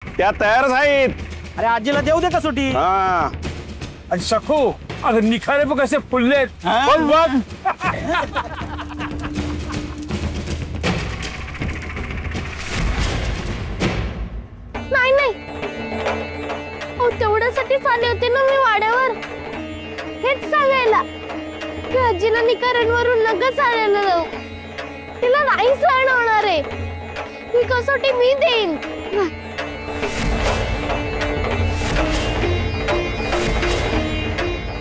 त्या तयारच आहेत. अरे आजीला देऊ दे कसोटी. हा आणि सखू अरे निखारे बघ कसे फुललेत. बघ बघ. नाही नाही, तेवढ्यासाठीच आले होते ना मी वाड्यावर, हेच सांगायला की आजीला निकारांवरून लगेच आलेलं जाऊ. तिला नाही सहन होणार आहे. ही कसोटी मी देईन.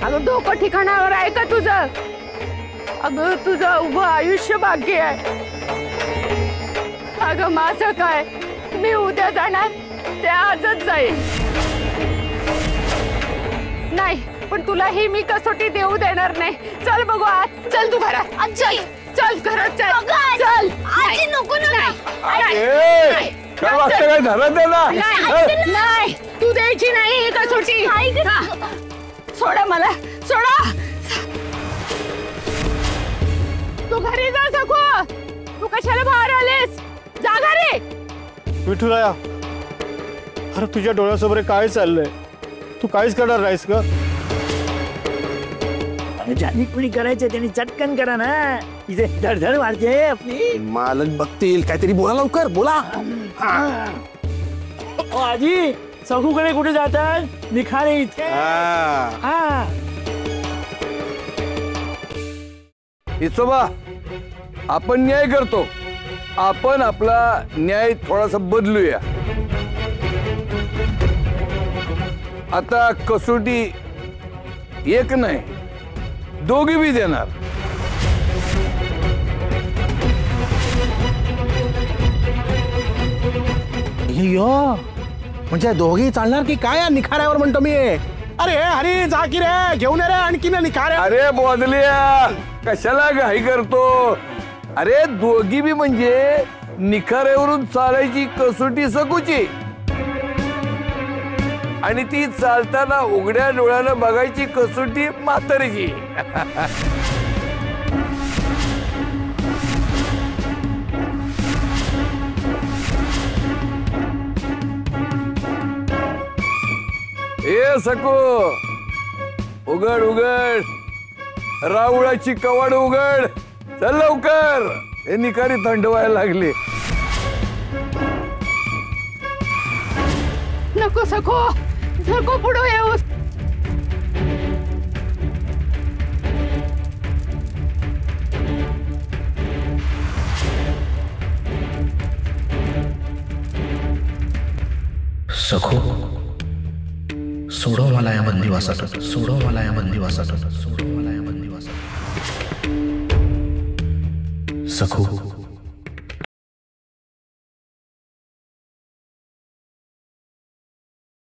अगं डोकं ठिकाणावर आहे का तुझं? अगं तुझं उभं आयुष्य बाकी आहे. अगं माझं काय, मी उद्या जाणार ते आजच जाईल. नाही पण तुला ही मी कसोटी देऊ देणार नाही. चल बघू आत. चल तू घरात. आजी चल घरात चल. चल आजी नको ना. काय वाटतं काय धरत आहे ना. नाही तू द्यायची नाही ही कसोटी. सोडा मला, सोडा. तू घरी जा सखू. तू कशाला बाहेर आलेस? जा घरी. विठुराया, अरे तुझ्या डोळ्यासमोर काय चाललंय? तू काहीच करणार नाहीस का? ज्यांनी कुणी करायचं त्यांनी चटकन करा ना. इथे धडधड वाढते आपली. मालक बघतील. काहीतरी बोला लवकर, बोला. आजी सखूकडे कुठे जातात? निखारे इथे. हा इचोबा, आपण न्याय करतो. आपण आपला न्याय थोडासा बदलूया. आता कसोटी एक नाही, दोघी बी देणार. म्हणजे दोघी चालणार की काय? निखाऱ्यावर म्हणतो मी. अरे अरे जा की रे, घेऊन रे आणखी ना निखाऱ्या. अरे बोदलिया, कशाला घाई करतो? अरे दोघी बी म्हणजे निखाऱ्यावरून चालायची कसोटी सकूची, आणि ती चालताना उघड्या डोळ्यानं बघायची कसोटी म्हातारीची. ए सकू, उघड उघड, रावळाची कवाड उघड. चल लवकर, हे निखारी थंड व्हायला लागली. नको सखो, नको पुढे येऊस. सखो, सोडव मला या बंदिवासात. सोडव मला या बंदिवासात. सोडव मला या बंदिवासात. सखो